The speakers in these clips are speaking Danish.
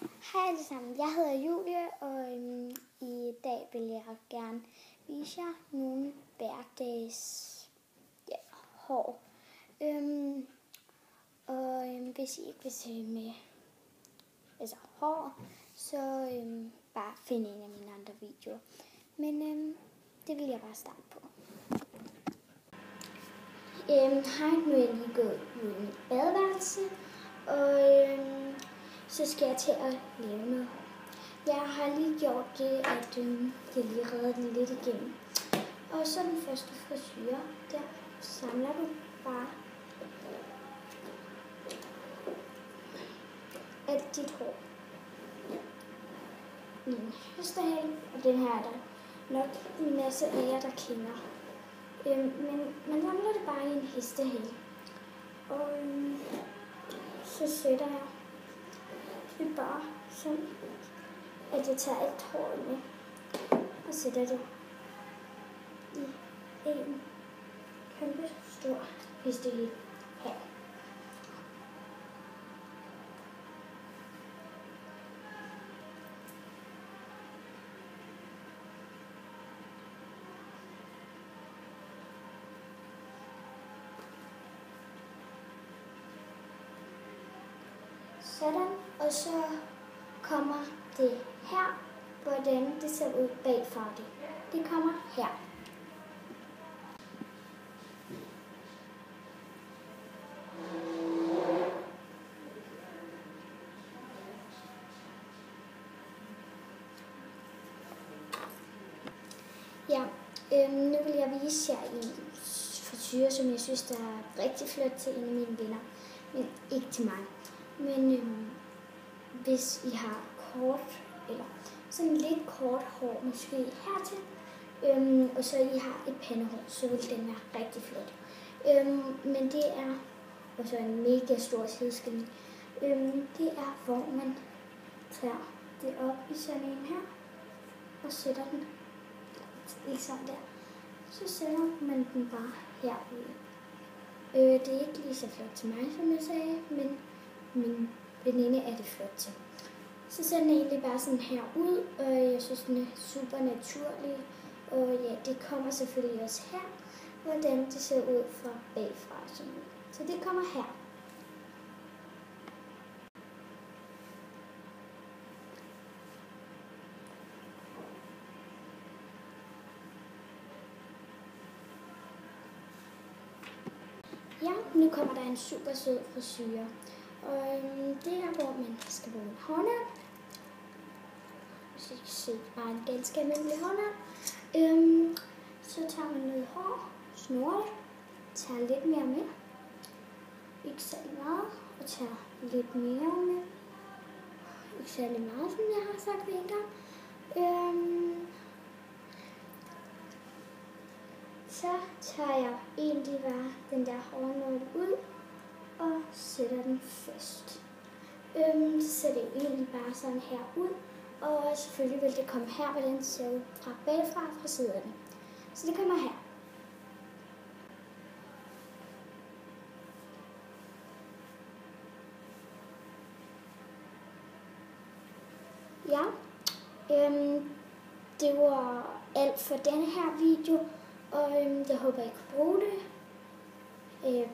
Hej alle sammen, jeg hedder Julie, og i dag vil jeg gerne vise jer nogle hverdags hår. Hvis I ikke vil se med hår, så bare find en af mine andre videoer. Men det vil jeg bare starte på. Hej, nu er jeg lige gået ud i mit badeværelse, og så skal jeg til at lave noget hår. Jeg har lige gjort det, at jeg lige redder den lidt igennem. Og så den første frisyre, der samler du bare alt dit hår i en hestehale, og den her er der nok en masse af jer, der kender. Men man samler det bare i en hestehale. Og så sætter jeg det bare sådan, at jeg tager alt håret med og sætter det i en kæmpe stor hestehale her. Sådan, og så kommer det her, hvordan det ser ud bagfra det. Det kommer her. Ja, nu vil jeg vise jer en frisyre, som jeg synes der er rigtig flot til en af mine venner, men ikke til mig. Men hvis I har kort, eller sådan lidt kort hår, måske hertil, og så I har et pandehår, så vil den være rigtig flot. Men det er også en mega stor sideskilning. Det er, hvor man tager det op i sådan en her, og sætter den ikke sådan der. Så sætter man den bare herude. Det er ikke lige så flot til mig, som jeg sagde, men min veninde er det flot til. Så ser den egentlig bare sådan her ud, og jeg synes, den er super naturlig. Og ja, det kommer selvfølgelig også her, hvordan det ser ud fra bagfra. Så det kommer her. Ja, nu kommer der en super sød frisyre. Og det er, hvor man skal bruge en håndern. Hvis I kan se, bare en ganske almindelig håndern. Så tager man noget hår, snor det, tager lidt mere med. Ikke særlig meget, og tager lidt mere med. Ikke særlig meget, som jeg har sagt en gang. Så tager jeg egentlig bare den der hårnål ud og sætter den først. Så sætter jeg egentlig bare sådan her ud, og selvfølgelig vil det komme her, hvordan det ser ud fra bagfra fra siderne. Så det kommer her. Ja, det var alt for denne her video, og jeg håber, I kunne bruge det.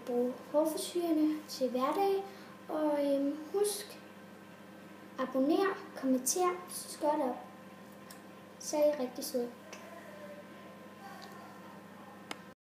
Brug hårfrisyrerne til hverdag, og husk, abonner, kommenter, så gør det op. Så er I rigtig søde.